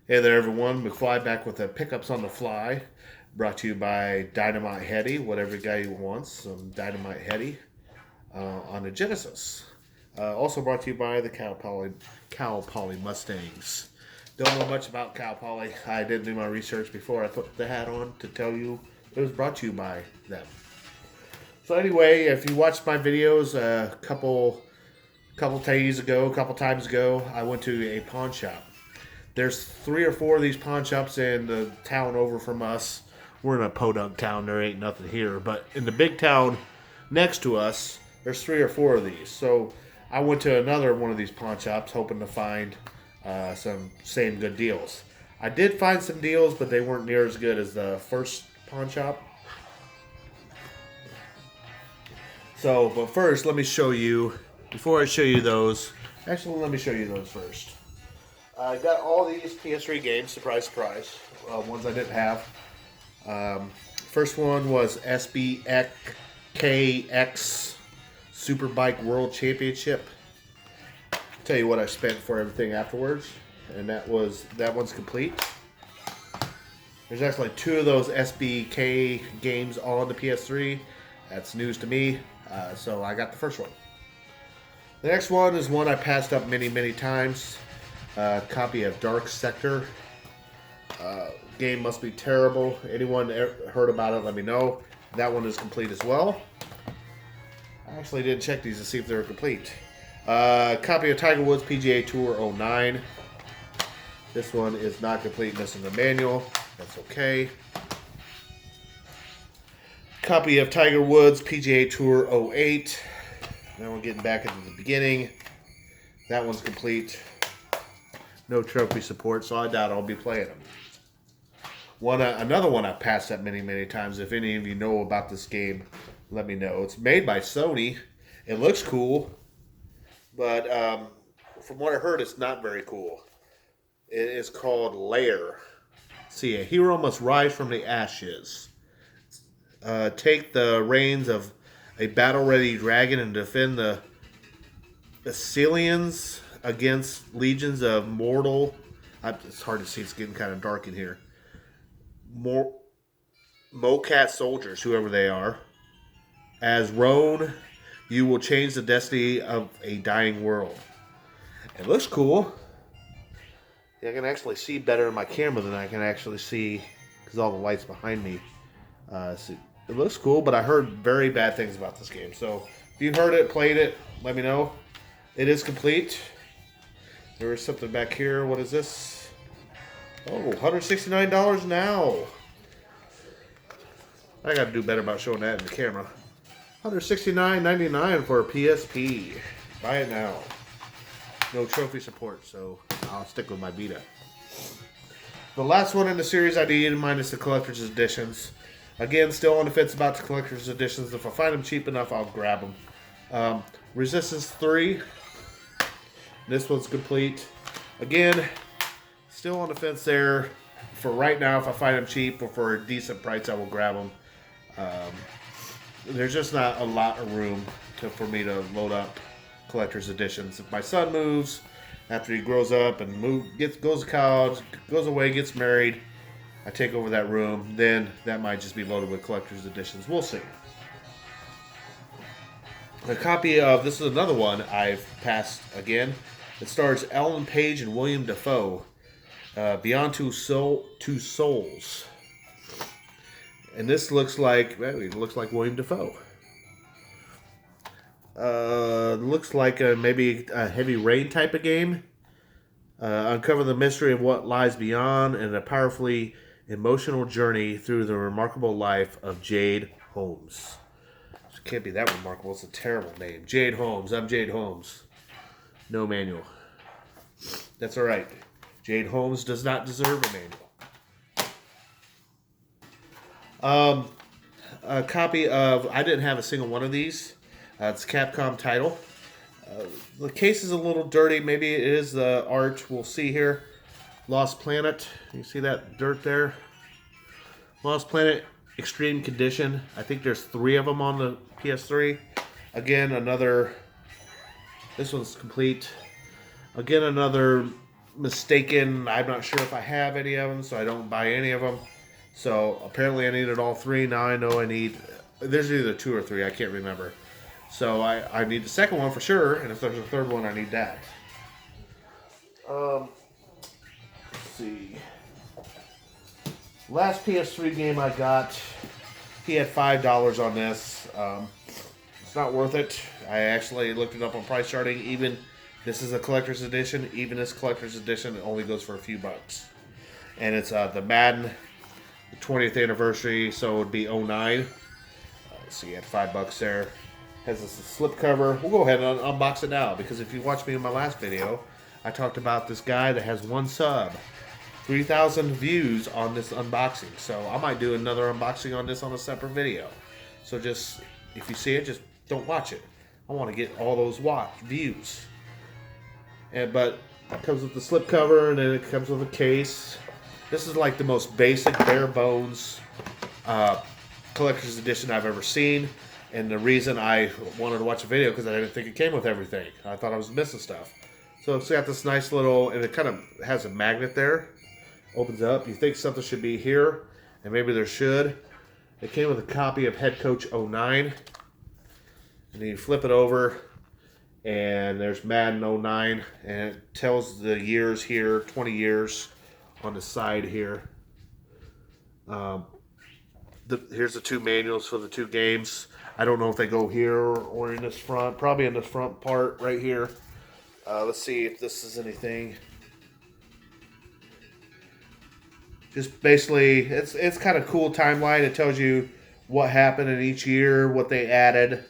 Hey there, everyone. McFly back with the pickups on the fly. Brought to you by Dynamite Hetty, whatever guy wants, some Dynamite Hetty on the Genesis. Also brought to you by the Cow Poly Mustangs. Don't know much about Cow Poly. I didn't do my research before I put the hat on to tell you it was brought to you by them. So anyway, if you watched my videos a couple times ago, I went to a pawn shop. There's three or four of these pawn shops in the town over from us. We're in a podunk town. There ain't nothing here. But in the big town next to us, there's three or four of these. So I went to another one of these pawn shops hoping to find some same good deals. I did find some deals, but they weren't near as good as the first pawn shop. So, but first, let me show you, before I show you those, actually, let me show you those first. I got all these PS3 games, surprise, surprise, ones I didn't have. First one was SBKX Superbike World Championship. Tell you what I spent for everything afterwards, and that one's complete. There's actually two of those SBK games all on the PS3. That's news to me, so I got the first one. The next one is one I passed up many, many times. Copy of Dark Sector. Game must be terrible. Anyone heard about it, let me know. That one is complete as well. I actually didn't check these to see if they were complete. Copy of Tiger Woods PGA Tour '09. This one is not complete, missing the manual. That's okay. Copy of Tiger Woods PGA Tour '08. Now we're getting back into the beginning. That one's complete. No trophy support, so I doubt I'll be playing them. Another one I've passed up many, many times. If any of you know about this game, let me know. It's made by Sony. It looks cool, but from what I heard, it's not very cool. It is called Lair. See, a hero must rise from the ashes. Take the reins of a battle-ready dragon and defend the Assyrians against legions of mortal. It's hard to see. It's getting kind of dark in here. Mocat soldiers, whoever they are. As Roan, you will change the destiny of a dying world. It looks cool. I can actually see better in my camera than I can actually see because all the lights behind me. It looks cool, but I heard very bad things about this game. So if you've heard it, played it, let me know. It is complete. There is something back here. What is this? Oh, $169 now. I got to do better about showing that in the camera. $169.99 for a PSP. Buy it now. No trophy support, so I'll stick with my Vita. The last one in the series I need, minus the collector's editions. Again, still on the fence about the collector's editions. If I find them cheap enough, I'll grab them. Resistance 3. This one's complete. Again, still on the fence there. For right now, if I find them cheap or for a decent price, I will grab them. There's just not a lot of room for me to load up collector's editions. If my son moves after he grows up and goes to college, goes away, gets married, I take over that room, then that might just be loaded with collector's editions. We'll see. A copy of, this is another one I've passed again. It stars Ellen Page and William Dafoe. Beyond Two Souls. And this looks like, it looks like William Dafoe. Looks like maybe a heavy rain type of game. Uncover the mystery of what lies beyond and a powerfully emotional journey through the remarkable life of Jade Holmes. It can't be that remarkable. It's a terrible name. Jade Holmes. I'm Jade Holmes. No manual. That's all right. Jade Holmes does not deserve a manual. A copy of, I didn't have a single one of these. It's a Capcom title. The case is a little dirty. Maybe it is the art. We'll see here. Lost Planet. You see that dirt there? Lost Planet Extreme Condition. I think there's 3 of them on the PS3. Again, this one's complete. Again, another mistaken. I'm not sure if I have any of them, so I don't buy any of them. So apparently I needed all 3. Now I know I need, there's either 2 or 3, I can't remember. So I need the second one for sure, and if there's a third one, I need that. Let's see. Last PS3 game I got, he had $5 on this. It's not worth it. I actually looked it up on price charting. Even this is a collector's edition. Even this collector's edition, it only goes for a few bucks. And it's the Madden, the 20th anniversary, so it would be 09. Let's see, at $5 there. Has this slip cover. We'll go ahead and unbox it now, because if you watched me in my last video, I talked about this guy that has 1 sub. 3,000 views on this unboxing. So I might do another unboxing on this on a separate video. So just, if you see it, just don't watch it. I want to get all those views. But it comes with the slip cover, and then it comes with a case. This is like the most basic, bare bones collector's edition I've ever seen. And the reason I wanted to watch a video, because I didn't think it came with everything. I thought I was missing stuff. So it's got this nice little, and it kind of has a magnet there. Opens up. You think something should be here, and maybe there should. It came with a copy of Head Coach 09. And then you flip it over, and there's Madden 09, and it tells the years here, 20 years on the side here. Here's the 2 manuals for the 2 games. I don't know if they go here or in this front. Probably in this front part right here. Let's see if this is anything. Just basically, it's kind of cool timeline. It tells you what happened in each year, what they added.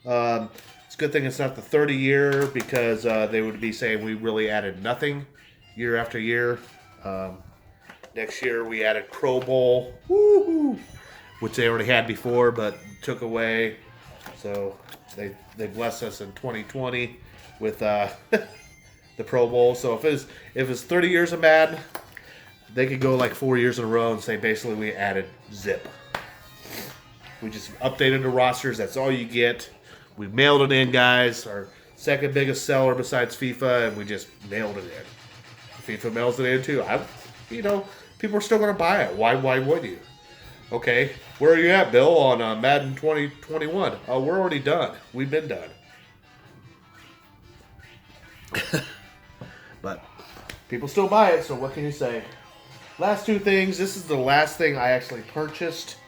It's a good thing it's not the 30 year, because they would be saying we really added nothing year after year. Next year we added Pro Bowl, woo-hoo, which they already had before but took away. So they blessed us in 2020 with the Pro Bowl. So if it's 30 years of Madden, they could go like 4 years in a row and say basically we added zip. We just updated the rosters. That's all you get. We mailed it in, guys. Our second biggest seller besides FIFA, and we just mailed it in. FIFA mails it in too. People are still going to buy it. Why would you? Okay, where are you at, Bill, on Madden 2021? Oh, we're already done. We've been done. But people still buy it, so what can you say? Last 2 things. This is the last thing I actually purchased.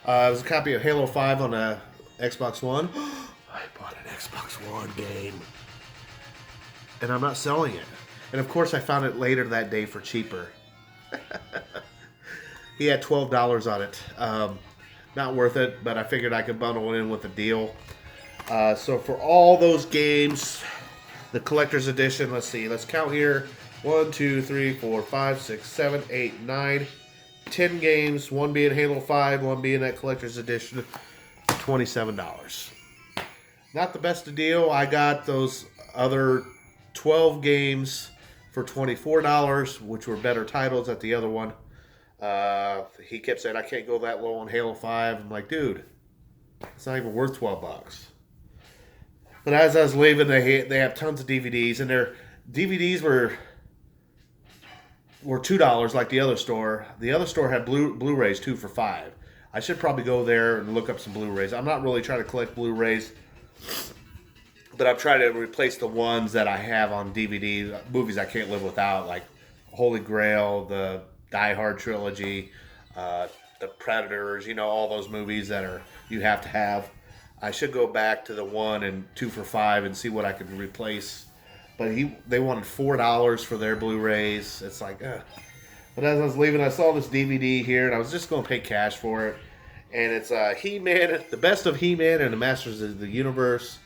It was a copy of Halo 5 on a Xbox One. I bought an Xbox One game. And I'm not selling it. And of course I found it later that day for cheaper. He had $12 on it. Not worth it, but I figured I could bundle it in with a deal. So for all those games, the collector's edition, let's see, let's count here. 1, 2, 3, 4, 5, 6, 7, 8, 9, 10 games. 1 being Halo 5, 1 being that collector's edition. $27. Not the best deal. I got those other 12 games for $24, which were better titles at the other one. He kept saying, I can't go that low on Halo 5. I'm like, dude, it's not even worth $12. But as I was leaving, they have tons of DVDs, and their DVDs were $2 like the other store. The other store had Blu-rays too for $5. I should probably go there and look up some Blu-rays. I'm not really trying to collect Blu-rays, but I'm trying to replace the ones that I have on DVD, movies I can't live without, like Holy Grail, the Die Hard trilogy, the Predators, all those movies that you have to have. I should go back to the 1 and 2 for $5 and see what I could replace. But they wanted $4 for their Blu-rays. It's like, ugh. But as I was leaving, I saw this DVD here, and I was just going to pay cash for it. And it's He-Man, the best of He-Man and the Masters of the Universe.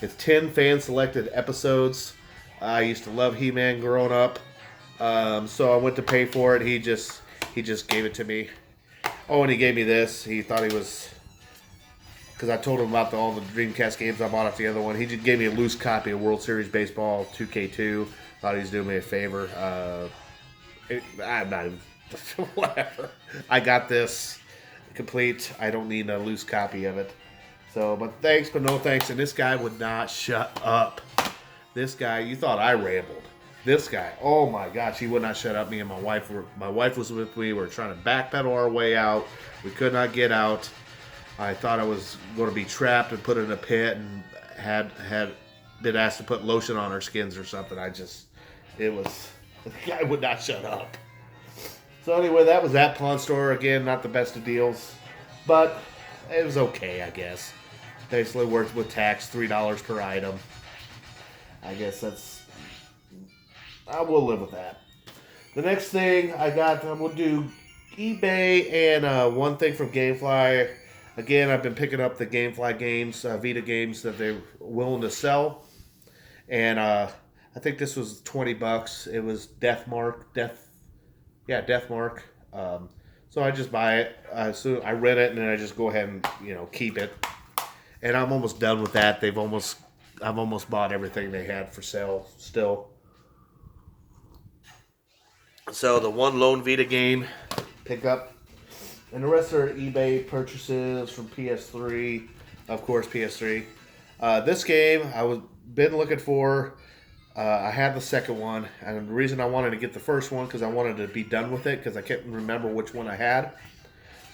It's 10 fan-selected episodes. I used to love He-Man growing up. So I went to pay for it. He just gave it to me. Oh, and he gave me this. He thought he was... Because I told him about all the Dreamcast games I bought off the other one. He just gave me a loose copy of World Series Baseball 2K2. Thought he was doing me a favor. I'm not even... Whatever. I got this complete. I don't need a loose copy of it. So, but thanks, but no thanks. And this guy would not shut up. This guy, you thought I rambled. This guy, oh my gosh, he would not shut up. Me and my wife was with me. We were trying to backpedal our way out. We could not get out. I thought I was going to be trapped and put in a pit, and had been asked to put lotion on our skins or something. The guy would not shut up. So anyway, that was that pawn store. Again, not the best of deals, but it was okay, I guess. Basically worked with tax, $3 per item. I guess I will live with that. The next thing I'm going to do eBay and one thing from GameFly. Again, I've been picking up the GameFly games, Vita games that they're willing to sell. And I think this was $20. It was Deathmark. So I just buy it. So I rent it, and then I just go ahead and keep it. And I'm almost done with that. I've almost bought everything they had for sale still. So the one lone Vita game pick up, and the rest are eBay purchases from PS3, of course PS3. This game been looking for. I had the second one, and the reason I wanted to get the first one because I wanted to be done with it because I couldn't remember which one I had.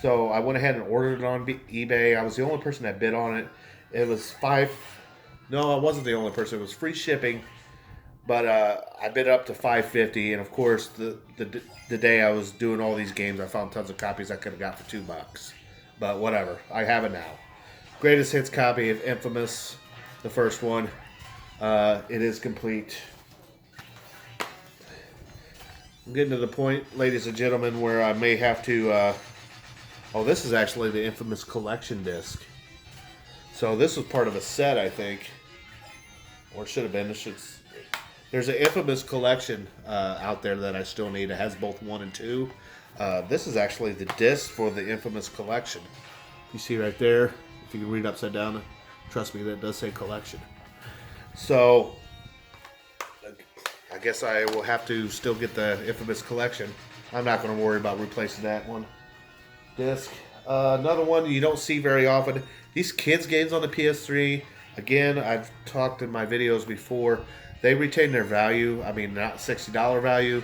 So I went ahead and ordered it on eBay. I was the only person that bid on it. It was No, I wasn't the only person. It was free shipping, but I bid up to $5.50. And of course, the day I was doing all these games, I found tons of copies I could have got for $2. But whatever, I have it now. Greatest hits copy of Infamous, the first one. It is complete. I'm getting to the point, ladies and gentlemen, where I may have to. This is actually the Infamous collection disc. So this was part of a set, I think, or should have been. There's an Infamous collection out there that I still need. It has both 1 and 2. This is actually the disc for the Infamous collection. You see right there. If you can read upside down, trust me, that does say collection. So, I guess I will have to still get the Infamous collection. I'm not going to worry about replacing that one. Disc. Another one you don't see very often. These kids games on the PS3. Again, I've talked in my videos before. They retain their value. I mean, not $60 value,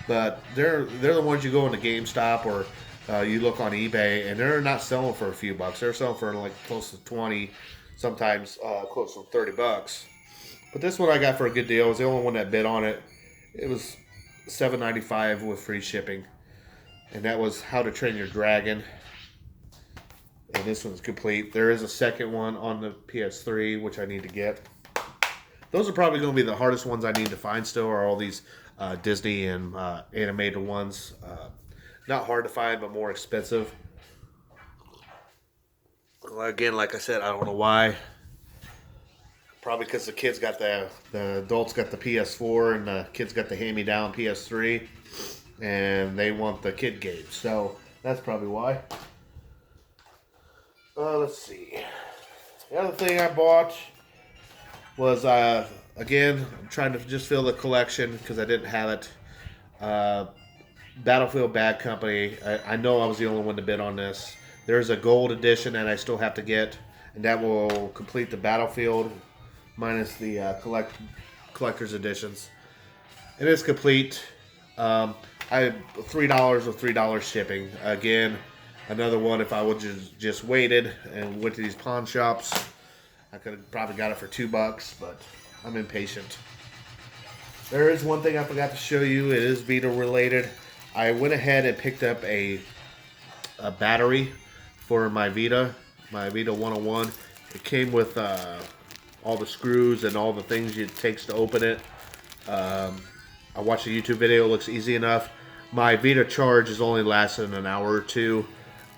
but they're the ones you go into GameStop or you look on eBay, and they're not selling for a few bucks. They're selling for like close to 20, sometimes close to $30. But this one I got for a good deal. I was the only one that bid on it. It was $7.95 with free shipping. And that was How to Train Your Dragon. And this one's complete. There is a second one on the PS3, which I need to get. Those are probably going to be the hardest ones I need to find still, are all these Disney and animated ones. Not hard to find, but more expensive. Well, again, like I said, I don't know why. Probably because the kids got the adults got the PS4 and the kids got the hand-me-down PS3, and they want the kid games. So that's probably why. Let's see. The other thing I bought was again, I'm trying to just fill the collection because I didn't have it. Battlefield Bad Company. I know I was the only one to bid on this. There's a gold edition that I still have to get, and that will complete the Battlefield minus the collector's editions. It is complete. I had $3 with $3 shipping. Again, another one. If I would just waited and went to these pawn shops, I could have probably got it for $2, but I'm impatient. There is one thing I forgot to show you. It is Vita related. I went ahead and picked up a battery for my Vita 101. It came with all the screws and all the things it takes to open it. I watched a YouTube video. It looks easy enough. My Vita charge is only lasting an hour or two.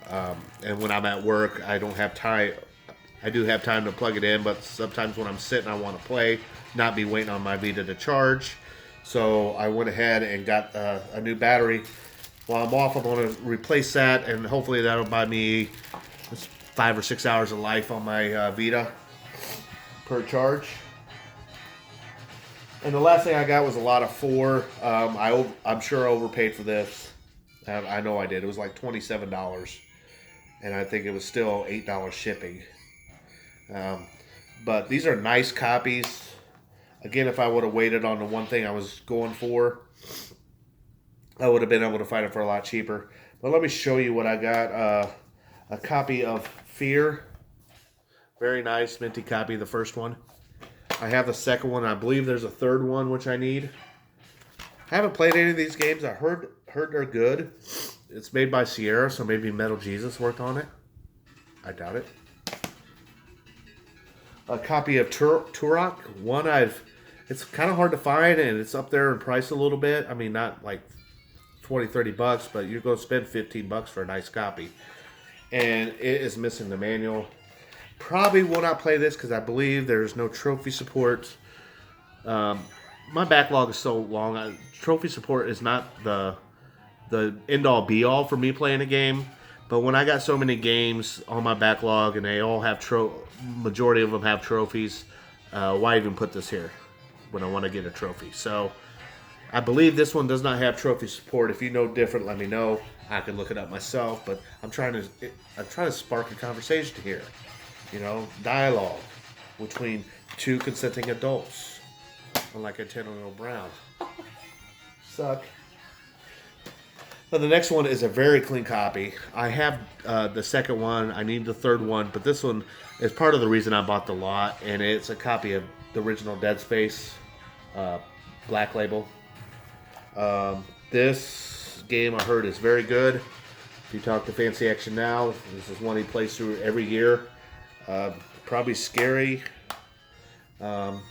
And when I'm at work, I don't have time. I do have time to plug it in, but sometimes when I'm sitting, I want to play, not be waiting on my Vita to charge. So I went ahead and got a new battery. While I'm off, I'm going to replace that, and hopefully that'll buy me 5 or 6 hours of life on my Vita per charge. And the last thing I got was a lot of 4. I'm sure I overpaid for this. I know I did. It was like $27. And I think it was still $8 shipping. But these are nice copies. Again, if I would have waited on the one thing I was going for, I would have been able to find it for a lot cheaper. But let me show you what I got. A copy of Fear. Very nice, minty copy of the first one. I have the second one. I believe there's a third one, which I need. I haven't played any of these games. I heard they're good. It's made by Sierra, so maybe Metal Jesus worked on it. I doubt it. A copy of Turok. One it's kind of hard to find, and it's up there in price a little bit. I mean, not like 20, 30 bucks, but you're going to spend 15 bucks for a nice copy. And it is missing the manual. Probably will not play this because I believe there's no trophy support. My backlog is so long. Trophy support is not the end-all be-all for me playing a game. But when I got so many games on my backlog and they all have majority of them have trophies, why even put this here when I want to get a trophy? So I believe this one does not have trophy support. If you know different, let me know. I can look it up myself. But I'm trying to spark a conversation here. You know, dialogue between two consenting adults, unlike Antonio Brown. Suck. Now, the next one is a very clean copy. I have the second one. I need the third one, but this one is part of the reason I bought the lot, and it's a copy of the original Dead Space, Black Label. This game I heard is very good. If you talk to Fancy Action Now, this is one he plays through every year. Probably scary,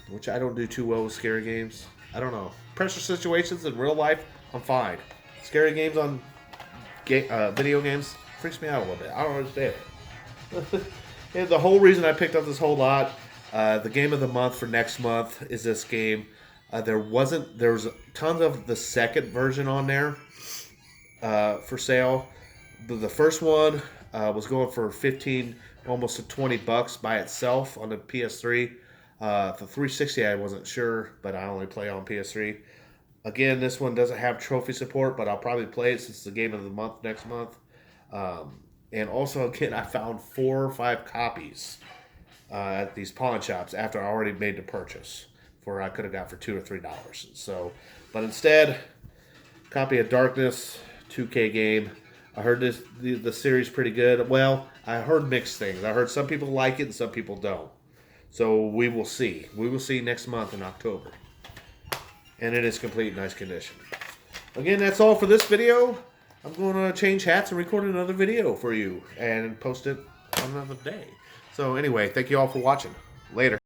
which I don't do too well with scary games. I don't know. Pressure situations in real life, I'm fine. Scary games on video games freaks me out a little bit. I don't understand it. And the whole reason I picked up this whole lot, the game of the month for next month is this game. There was tons of the second version on there for sale. The first one was going for 15, almost to 20 bucks by itself on the PS3. The 360 I wasn't sure, but I only play on PS3. Again, this one doesn't have trophy support, but I'll probably play it since it's the game of the month next month. And also, again, I found 4 or 5 copies at these pawn shops after I already made the purchase, for I could have got for $2 or $3. So, but instead, copy of Darkness 2K game. I heard the series pretty good. Well, I heard mixed things. I heard some people like it and some people don't. So we will see. We will see next month in October. And it is complete nice condition. Again, that's all for this video. I'm going to change hats and record another video for you and post it on another day. So anyway, thank you all for watching. Later.